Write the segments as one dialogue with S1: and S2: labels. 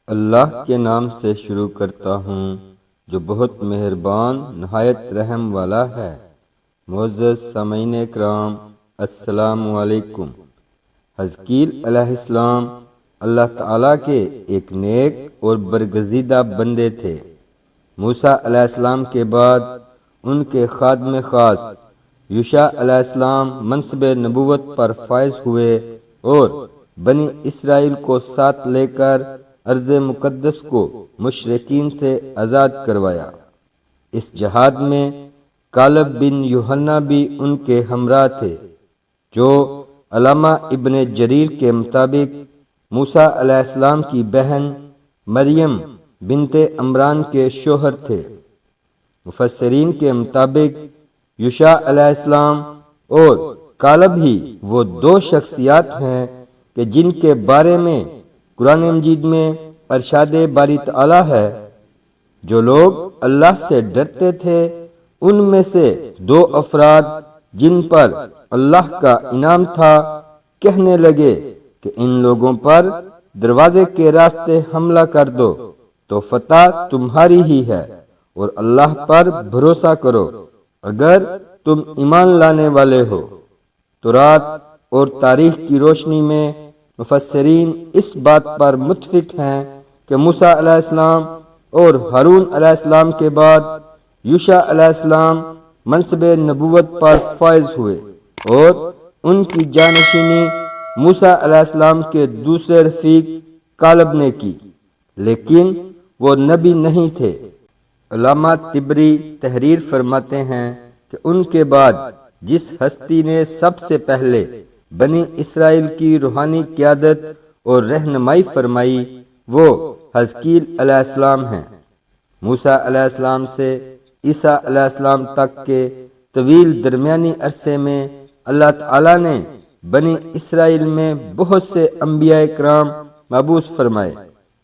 S1: اللہ کے نام سے شروع کرتا ہوں جو بہت مہربان نہایت رحم والا ہے۔ معزز سامعین کرام، السلام علیکم۔ حزقیل علیہ السلام اللہ تعالیٰ کے ایک نیک اور برگزیدہ بندے تھے۔ موسیٰ علیہ السلام کے بعد ان کے خادم خاص یوشع علیہ السلام منصب نبوت پر فائز ہوئے اور بنی اسرائیل کو ساتھ لے کر ارض مقدس کو مشرکین سے آزاد کروایا۔ اس جہاد میں کالب بن یوحنا بھی ان کے ہمراہ تھے، جو علامہ ابن جریر کے مطابق موسیٰ علیہ السلام کی بہن مریم بنت عمران کے شوہر تھے۔ مفسرین کے مطابق یوشع علیہ السلام اور کالب ہی وہ دو شخصیات ہیں کہ جن کے بارے میں قرآن مجید میں ارشاد باری تعالی ہے، جو لوگ اللہ سے ڈرتے تھے ان میں سے دو افراد جن پر اللہ کا انعام تھا کہنے لگے کہ ان لوگوں پر دروازے کے راستے حملہ کر دو تو فتح تمہاری ہی ہے، اور اللہ پر بھروسہ کرو اگر تم ایمان لانے والے ہو۔ تورات اور تاریخ کی روشنی میں مفسرین اس بات پر متفق ہیں کہ موسیٰ علیہ السلام اور ہارون علیہ السلام کے بعد یوشع علیہ السلام منصب نبوت پر فائز ہوئے اور ان کی جانشینی موسیٰ علیہ السلام کے دوسرے رفیق کالب نے کی، لیکن وہ نبی نہیں تھے۔ علامہ طبری تحریر فرماتے ہیں کہ ان کے بعد جس ہستی نے سب سے پہلے بنی اسرائیل کی روحانی قیادت اور رہنمائی فرمائی وہ حزقیل علیہ السلام ہیں۔ موسیٰ علیہ السلام سے عیسیٰ علیہ السلام تک کے طویل درمیانی عرصے میں اللہ تعالیٰ نے بنی اسرائیل میں بہت سے انبیاء کرام مبعوث فرمائے،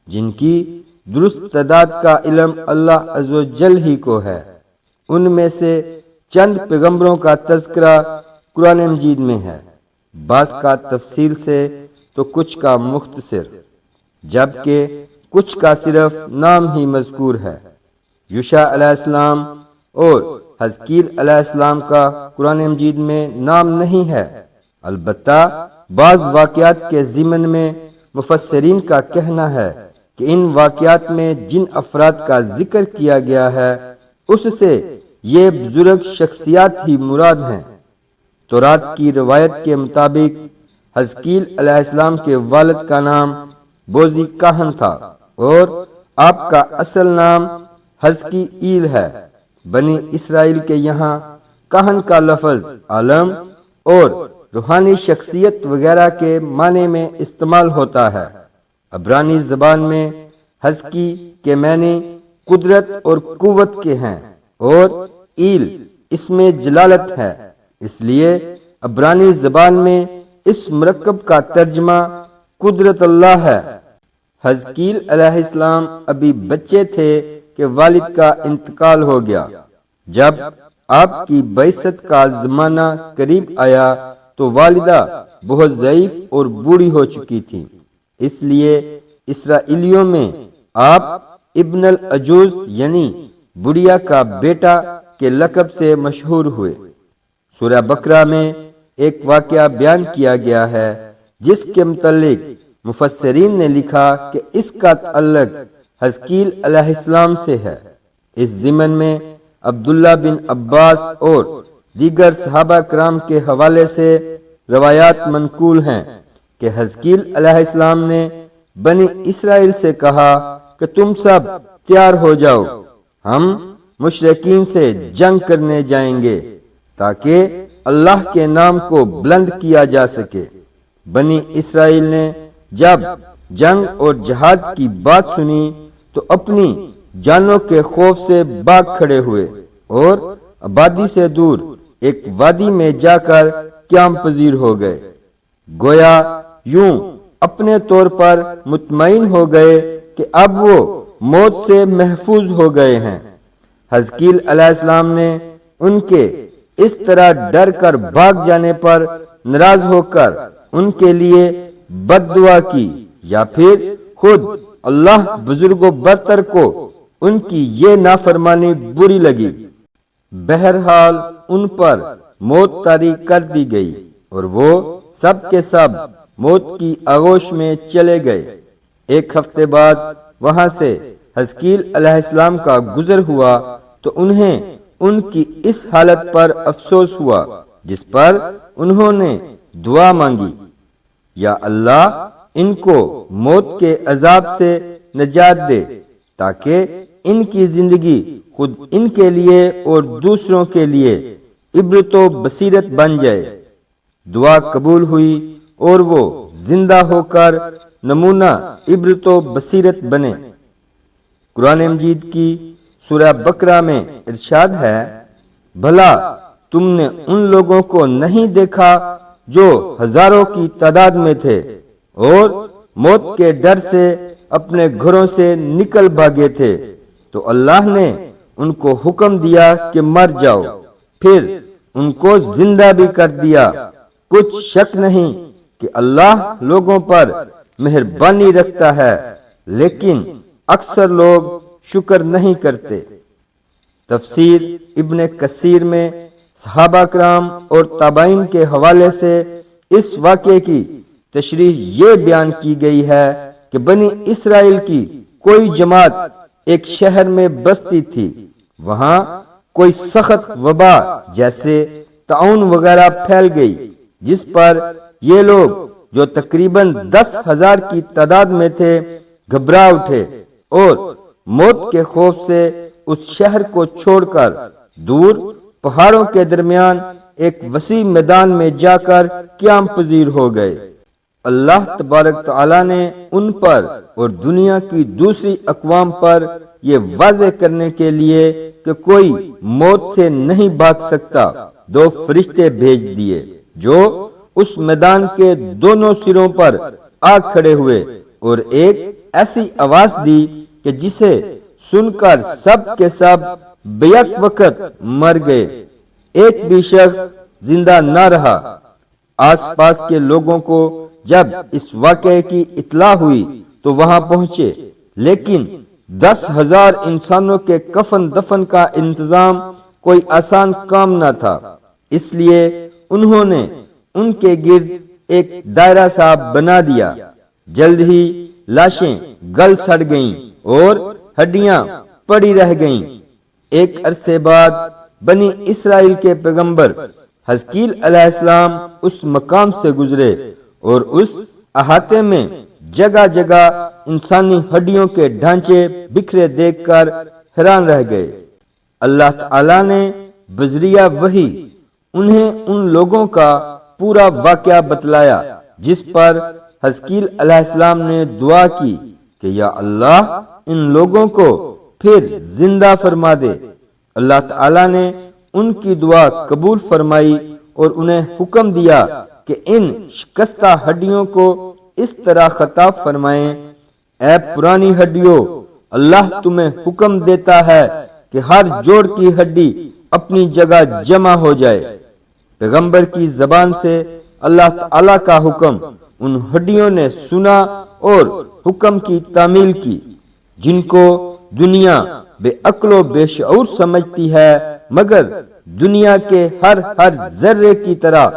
S1: جن کی درست تعداد کا علم اللہ عز و جل ہی کو ہے۔ ان میں سے چند پیغمبروں کا تذکرہ قرآن مجید میں ہے، بعض کا تفصیل سے تو کچھ کا مختصر، جبکہ کچھ کا صرف نام ہی مذکور ہے۔ یوشع علیہ السلام اور حزقیل علیہ السلام کا قرآن مجید میں نام نہیں ہے، البتہ بعض واقعات کے ضمن میں مفسرین کا کہنا ہے کہ ان واقعات میں جن افراد کا ذکر کیا گیا ہے اس سے یہ بزرگ شخصیات ہی مراد ہیں۔ تورات کی روایت کے مطابق حزقیل علیہ السلام کے والد کا نام بوزی کاہن تھا اور آپ کا اصل نام حزقیل ہے۔ بنی اسرائیل کے یہاں کاہن کا لفظ عالم اور روحانی شخصیت وغیرہ کے معنی میں استعمال ہوتا ہے۔ عبرانی زبان میں حزقی کے معنی قدرت اور قوت کے ہیں اور ایل اس میں جلالت ہے، اس لیے عبرانی زبان میں اس مرکب کا ترجمہ قدرت اللہ ہے۔ حزقیل علیہ السلام ابھی بچے تھے کہ والد کا انتقال ہو گیا۔ جب آپ کی بعثت کا زمانہ قریب آیا تو والدہ بہت ضعیف اور بوڑھی ہو چکی تھی، اس لیے اسرائیلیوں میں آپ ابن العجوز یعنی بڑھیا کا بیٹا کے لقب سے مشہور ہوئے۔ سورہ بقرہ میں ایک واقعہ بیان کیا گیا ہے جس کے متعلق مفسرین نے لکھا کہ اس کا تعلق حزقیل علیہ السلام سے ہے۔ اس ضمن میں عبداللہ بن عباس اور دیگر صحابہ کرام کے حوالے سے روایات منقول ہیں کہ حزقیل علیہ السلام نے بنی اسرائیل سے کہا کہ تم سب تیار ہو جاؤ، ہم مشرکین سے جنگ کرنے جائیں گے تاکہ اللہ کے نام کو بلند کیا جا سکے۔ بنی اسرائیل نے جب جنگ اور جہاد کی بات سنی تو اپنی جانوں کے خوف سے بھاگ کھڑے ہوئے اور آبادی سے دور ایک وادی میں جا کر قیام پذیر ہو گئے، گویا یوں اپنے طور پر مطمئن ہو گئے کہ اب وہ موت سے محفوظ ہو گئے ہیں۔ حزقیل علیہ السلام نے ان کے اس طرح ڈر کر بھاگ جانے پر ناراض ہو کر ان کے لیے بد دعا کی یا پھر خود اللہ بزرگوں برتر کو ان کی یہ نافرمانی بری لگی۔ بہرحال ان پر موت طاری کر دی گئی اور وہ سب کے سب موت کی آغوش میں چلے گئے۔ ایک ہفتے بعد وہاں سے حزقیل علیہ السلام کا گزر ہوا تو انہیں ان کی اس حالت پر افسوس ہوا جس پر انہوں نے دعا مانگی، یا اللہ ان کو موت کے عذاب سے نجات دے تاکہ ان کی زندگی خود ان کے لیے اور دوسروں کے لیے عبرت و بصیرت بن جائے۔ دعا قبول ہوئی اور وہ زندہ ہو کر نمونہ عبرت و بصیرت بنے۔ قرآن مجید کی سورہ بقرہ میں ارشاد ہے، بھلا تم نے ان لوگوں کو نہیں دیکھا جو ہزاروں کی تعداد میں تھے اور موت کے ڈر سے اپنے گھروں سے نکل بھاگے تھے، تو اللہ نے ان کو حکم دیا کہ مر جاؤ، پھر ان کو زندہ بھی کر دیا۔ کچھ شک نہیں کہ اللہ لوگوں پر مہربانی رکھتا ہے، لیکن اکثر لوگ شکر نہیں کرتے۔ تفسیر ابن کثیر میں صحابہ کرام اور تابعین کے حوالے سے اس واقعے کی تشریح یہ بیان کی گئی ہے کہ بنی اسرائیل کی کوئی جماعت ایک شہر میں بستی تھی۔ وہاں کوئی سخت وبا جیسے طاعون وغیرہ پھیل گئی، جس پر یہ لوگ جو تقریباً 10,000 کی تعداد میں تھے گھبرا اٹھے اور موت کے خوف سے اس شہر کو چھوڑ کر دور پہاڑوں کے درمیان ایک وسیع میدان میں جا کر قیام پذیر ہو گئے۔ اللہ تبارک تعالی نے ان پر اور دنیا کی دوسری اقوام پر یہ واضح کرنے کے لیے کہ کوئی موت سے نہیں بھاگ سکتا 2 فرشتے بھیج دیے جو اس میدان کے دونوں سروں پر آ کھڑے ہوئے اور ایک ایسی آواز دی کہ جسے سن کر سب کے سب بیک وقت مر گئے، ایک بھی شخص زندہ نہ رہا۔ آس پاس کے لوگوں کو جب اس واقعے کی اطلاع ہوئی تو وہاں پہنچے، لیکن 10,000 انسانوں کے کفن دفن کا انتظام کوئی آسان کام نہ تھا، اس لیے انہوں نے ان کے گرد ایک دائرہ سا بنا دیا۔ جلد ہی لاشیں گل سڑ گئیں اور ہڈیاں پڑی رہ گئیں۔ ایک عرصے بعد بنی اسرائیل کے پیغمبر حزقیل علیہ السلام اس مقام سے گزرے اور اس احاطے میں جگہ جگہ انسانی ہڈیوں کے ڈھانچے بکھرے دیکھ کر حیران رہ گئے۔ اللہ تعالی نے بذریعہ وحی انہیں ان لوگوں کا پورا واقعہ بتلایا، جس پر حزقیل علیہ السلام نے دعا کی کہ یا اللہ ان لوگوں کو پھر زندہ فرما دے۔ اللہ تعالی نے ان کی دعا قبول فرمائی اور انہیں حکم دیا کہ ان شکستہ ہڈیوں کو اس طرح خطاب فرمائیں، اے پرانی ہڈیوں، اللہ تمہیں حکم دیتا ہے کہ ہر جوڑ کی ہڈی اپنی جگہ جمع ہو جائے۔ پیغمبر کی زبان سے اللہ تعالی کا حکم ان ہڈیوں نے سنا اور حکم کی تعمیل کی، جن کو دنیا بے عقل و بے شعور سمجھتی ہے، مگر دنیا کے ہر ذرے کی طرح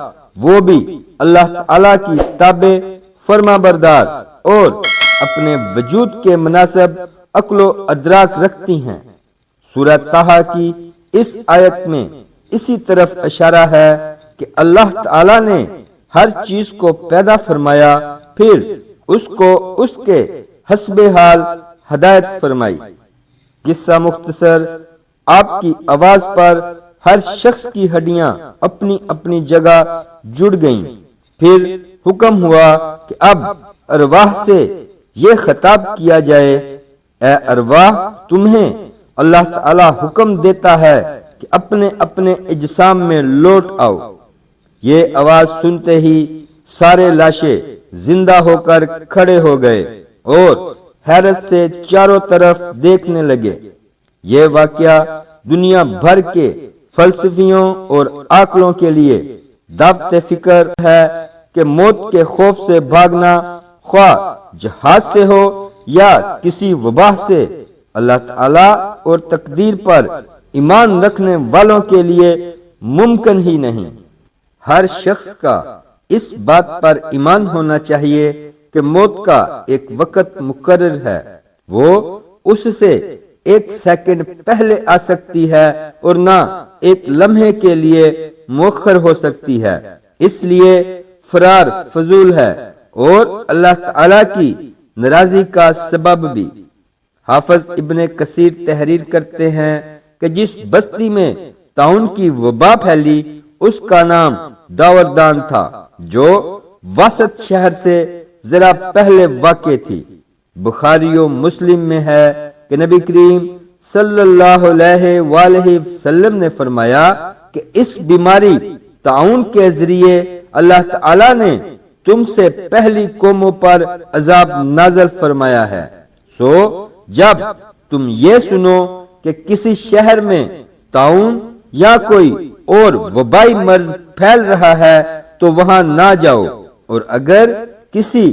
S1: وہ بھی اللہ تعالی کی تابع فرما بردار اور اپنے وجود کے مناسب عقل و ادراک رکھتی ہیں۔ سورہ طٰہٰ کی اس آیت میں اسی طرف اشارہ ہے کہ اللہ تعالی نے ہر چیز کو پیدا فرمایا، پھر اس کو اس کے حسب حال ہدایت فرمائی۔ قصہ مختصر، آپ کی آواز پر ہر شخص کی ہڈیاں اپنی اپنی جگہ جڑ گئیں۔ پھر حکم ہوا کہ اب ارواح سے یہ خطاب کیا جائے، اے ارواح، تمہیں اللہ تعالی حکم دیتا ہے کہ اپنے اپنے اجسام میں لوٹ آؤ۔ یہ آواز سنتے ہی سارے لاشیں زندہ ہو کر کھڑے ہو گئے اور حیرت سے چاروں طرف دیکھنے لگے۔ یہ واقعہ دنیا بھر کے فلسفیوں اور عاقلوں کے لیے دعوت فکر ہے کہ موت کے خوف سے بھاگنا، خواہ جہاز سے ہو یا کسی وبا سے اللہ تعالی اور تقدیر پر ایمان رکھنے والوں کے لیے ممکن ہی نہیں۔ ہر شخص کا اس بات پر ایمان ہونا چاہیے کہ موت کا ایک وقت مقرر ہے، وہ اس سے ایک سیکنڈ پہلے آ سکتی ہے اور نہ ایک لمحے کے لیے مؤخر ہو سکتی ہے، اس لیے فرار فضول ہے اور اللہ تعالی کی ناراضی کا سبب بھی۔ حافظ ابن کثیر تحریر کرتے ہیں کہ جس بستی میں طاعون کی وبا پھیلی اس کا نام داوردان تھا، جو واسط شہر سے ذرا پہلے واقع تھی۔ بخاری و مسلم میں ہے کہ نبی کریم صلی اللہ علیہ وآلہ وسلم نے فرمایا کہ اس بیماری طاعون کے ذریعے اللہ تعالی نے تم سے پہلی قوموں پر عذاب نازل فرمایا ہے، سو جب تم یہ سنو کہ کسی شہر میں طاعون یا کوئی اور وبائی مرض پھیل رہا ہے تو وہاں نہ جاؤ، اور اگر کسی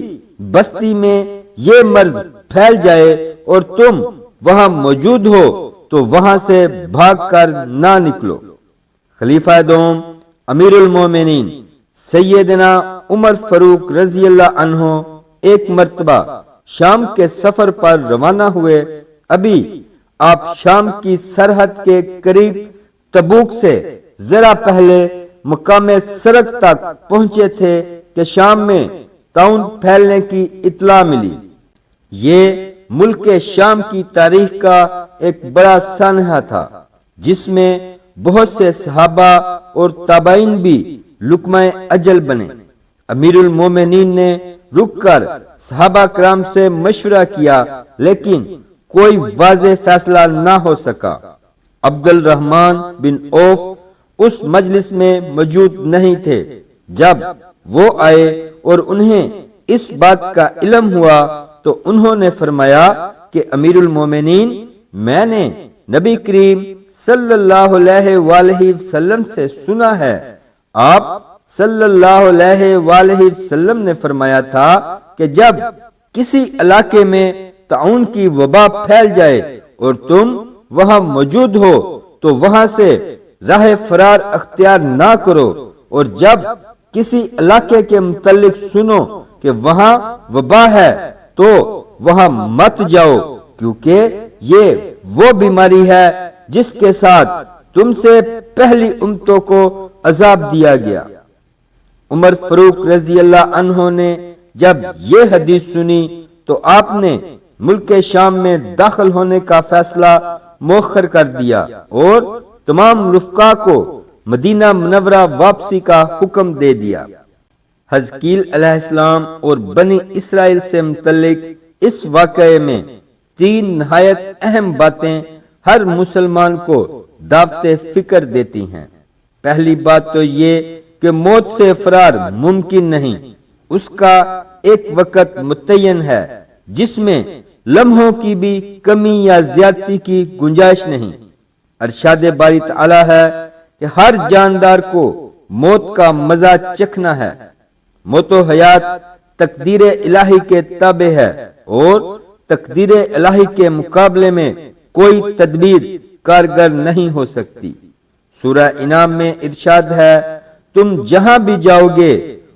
S1: بستی میں یہ مرض پھیل جائے اور تم وہاں موجود ہو تو وہاں سے بھاگ کر نہ نکلو۔ خلیفہ دوم امیر المومنین سیدنا عمر فاروق رضی اللہ عنہ ایک مرتبہ شام کے سفر پر روانہ ہوئے۔ ابھی آپ شام کی سرحد کے قریب تبوک سے ذرا پہلے مقام سرک تک پہنچے تھے کہ شام میں طاعون پھیلنے کی اطلاع ملی۔ یہ ملک شام کی تاریخ کا ایک بڑا سانحہ تھا، جس میں بہت سے صحابہ اور تابعین بھی لقمہ اجل بنے۔ امیر المومنین نے رک کر صحابہ کرام سے مشورہ کیا، لیکن کوئی واضح فیصلہ نہ ہو سکا۔ عبد الرحمن بن عوف اس مجلس میں موجود نہیں تھے۔ جب وہ آئے اور انہیں اس بات کا علم ہوا تو انہوں نے فرمایا کہ امیر المومنین، میں نے نبی کریم صلی اللہ علیہ وآلہ وسلم سے سنا ہے، آپ صلی اللہ علیہ وآلہ وسلم نے فرمایا تھا کہ جب کسی علاقے میں طاعون کی وبا پھیل جائے اور تم وہاں موجود ہو تو وہاں سے راہ فرار اختیار نہ کرو، اور جب کسی علاقے کے متعلق سنو کہ وہاں وبا ہے تو وہاں مت جاؤ، کیونکہ یہ وہ بیماری ہے جس کے ساتھ تم سے پہلی امتوں کو عذاب دیا گیا۔ عمر فاروق رضی اللہ عنہ نے جب یہ حدیث سنی تو آپ نے ملک شام میں داخل ہونے کا فیصلہ مؤخر کر دیا اور تمام رفقا کو مدینہ منورہ واپسی کا حکم دے دیا۔ حزقیل علیہ السلام اور بنی اسرائیل سے متعلق اس واقعے میں تین نہایت اہم باتیں ہر مسلمان کو دعوت فکر دیتی ہیں۔ پہلی بات تو یہ کہ موت سے فرار ممکن نہیں، اس کا ایک وقت متعین ہے جس میں لمحوں کی بھی کمی یا زیادتی کی گنجائش نہیں۔ ارشاد باری تعالی ہے کہ ہر جاندار کو موت کا مزہ چکھنا ہے۔ موت و حیات تقدیر الہی کے تابع ہے اور تقدیر الہی کے مقابلے میں کوئی تدبیر کارگر نہیں ہو سکتی۔ سورہ انعام میں ارشاد ہے، تم جہاں بھی جاؤ گے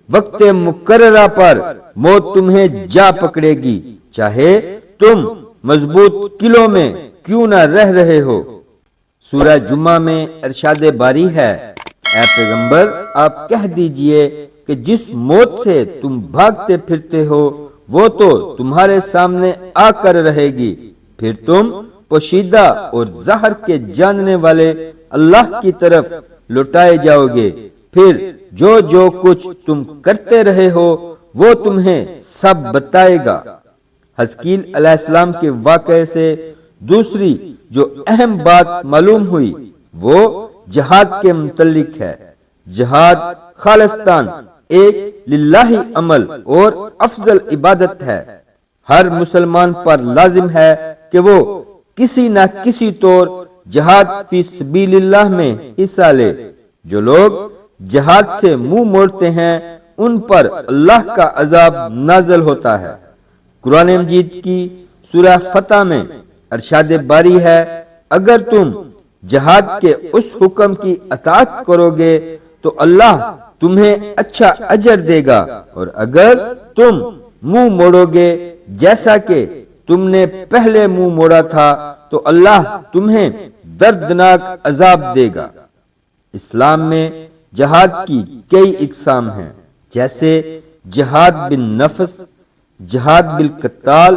S1: وقت مقررہ پر موت تمہیں جا پکڑے گی، چاہے تم مضبوط قلعوں میں کیوں نہ رہ رہے ہو۔ سورہ جمعہ میں ارشاد باری ہے، اے پیغمبر آپ کہہ دیجئے کہ جس موت سے تم بھاگتے پھرتے ہو وہ تو تمہارے سامنے آ کر رہے گی، پھر تم پوشیدہ اور ظاہر کے جاننے والے اللہ کی طرف لوٹائے جاؤ گے، پھر جو کچھ تم کرتے رہے ہو وہ تمہیں سب بتائے گا۔ حزقیل علیہ السلام کے واقعے سے دوسری جو اہم بات معلوم ہوئی وہ جہاد کے متعلق ہے۔ جہاد خالصتاً ایک للہ عمل اور افضل عبادت ہے۔ ہر مسلمان پر لازم ہے کہ وہ کسی نہ کسی طور جہاد فی سبیل اللہ میں حصہ لے۔ جو لوگ جہاد سے منہ موڑتے ہیں ان پر اللہ کا عذاب نازل ہوتا ہے۔ قرآن مجید کی سورہ فتح میں ارشاد باری ہے، اگر تم جہاد کے اس حکم کی اطاعت کرو گے تو اللہ تمہیں اچھا اجر دے گا، اور اگر تم منہ موڑو گے جیسا کہ تم نے پہلے منہ موڑا تھا تو اللہ تمہیں دردناک عذاب دے گا۔ اسلام میں جہاد کی کئی اقسام ہیں، جیسے جہاد بالنفس، جہاد بالقتال،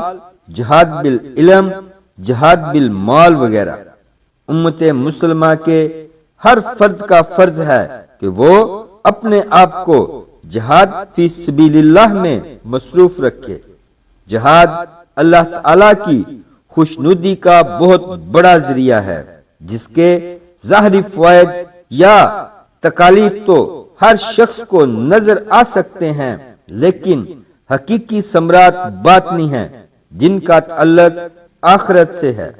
S1: جہاد بالعلم، جہاد بالمال وغیرہ۔ امت مسلمہ کے ہر فرد کا فرض ہے کہ وہ اپنے آپ کو جہاد فی سبیل اللہ میں مصروف رکھے۔ جہاد اللہ تعالی کی خوشنودی کا بہت بڑا ذریعہ ہے، جس کے ظاہری فوائد یا تکالیف تو ہر شخص کو نظر آ سکتے ہیں، لیکن حقیقی ثمرات باطنی ہیں جن کا تعلق آخرت سے ہے۔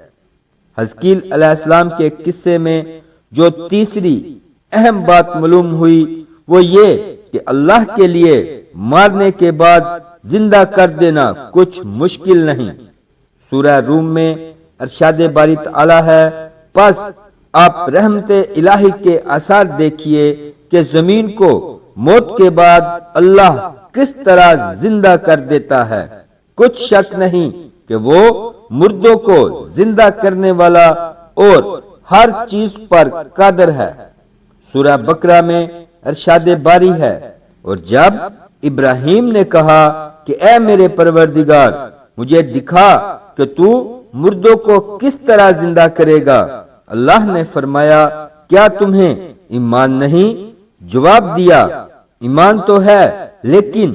S1: حزقیل علیہ السلام کے قصے میں جو تیسری اہم بات معلوم ہوئی وہ یہ کہ اللہ کے لیے مارنے کے بعد زندہ کر دینا کچھ مشکل نہیں۔ سورہ روم میں ارشاد باری تعالی ہے، پس آپ رحمت الہی کے آثار دیکھیے کہ زمین کو موت کے بعد اللہ کس طرح زندہ کر دیتا ہے، کچھ شک نہیں کہ وہ مردوں کو زندہ کرنے والا اور ہر چیز پر قادر ہے۔ سورہ بقرہ میں ارشاد باری ہے، اور جب ابراہیم نے کہا کہ اے میرے پروردگار مجھے دکھا کہ تو مردوں کو کس طرح زندہ کرے گا، اللہ نے فرمایا کیا تمہیں ایمان نہیں؟ جواب دیا ایمان تو ہے لیکن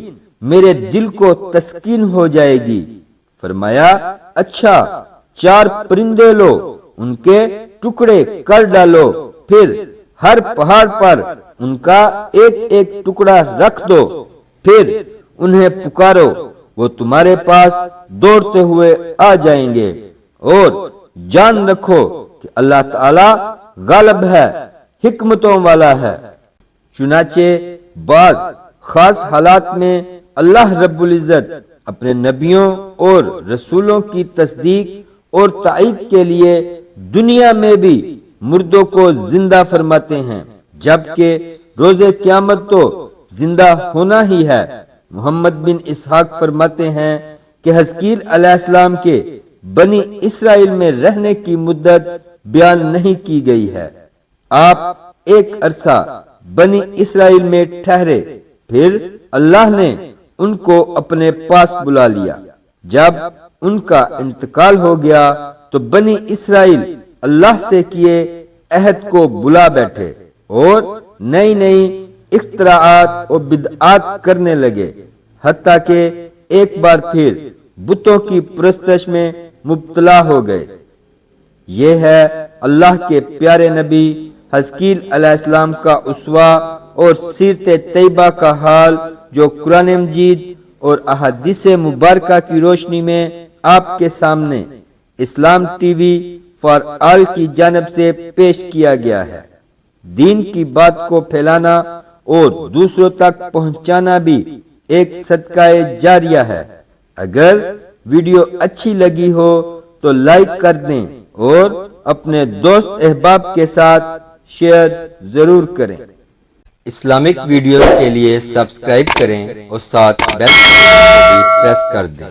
S1: میرے دل کو تسکین ہو جائے گی۔ فرمایا اچھا 4 پرندے لو، ان کے ٹکڑے کر ڈالو، پھر ہر پہاڑ پر ان کا ایک ایک ٹکڑا رکھ دو، پھر انہیں پکارو، وہ تمہارے پاس دوڑتے ہوئے آ جائیں گے، اور جان رکھو کہ اللہ تعالی غالب ہے، حکمتوں والا ہے۔ چنانچہ بعض خاص حالات میں اللہ رب العزت اپنے نبیوں اور رسولوں کی تصدیق اور تائید کے لیے دنیا میں بھی مردوں کو زندہ فرماتے ہیں، جبکہ روز قیامت تو زندہ ہونا ہی ہے۔ محمد بن اسحاق فرماتے ہیں کہ حزقیل علیہ السلام کے بنی اسرائیل میں رہنے کی مدت بیان نہیں کی گئی ہے۔ آپ ایک عرصہ بنی اسرائیل میں ٹھہرے، پھر اللہ نے ان کو اپنے پاس بلا لیا۔ جب ان کا انتقال ہو گیا تو بنی اسرائیل اللہ سے کیے عہد کو بلا بیٹھے اور نئی نئی اختراعات اور بدعات کرنے لگے، حتیٰ کہ ایک بار پھر بتوں کی پرستش میں مبتلا ہو گئے۔ یہ ہے اللہ کے پیارے نبی حزقیل علیہ السلام کا اسوہ اور سیرت طیبہ کا حال، جو قرآن مجید اور احادیث مبارکہ کی روشنی میں آپ کے سامنے اسلام ٹی وی فار آل کی جانب سے پیش کیا گیا ہے۔ دین کی بات کو پھیلانا اور دوسروں تک پہنچانا بھی ایک صدقہ جاریہ ہے۔ اگر ویڈیو اچھی لگی ہو تو لائک کر دیں اور اپنے دوست احباب کے ساتھ شیئر ضرور کریں۔ اسلامک ویڈیوز کے لیے سبسکرائب کریں اور ساتھ بیل آئیکن کو بھی پریس کر دیں۔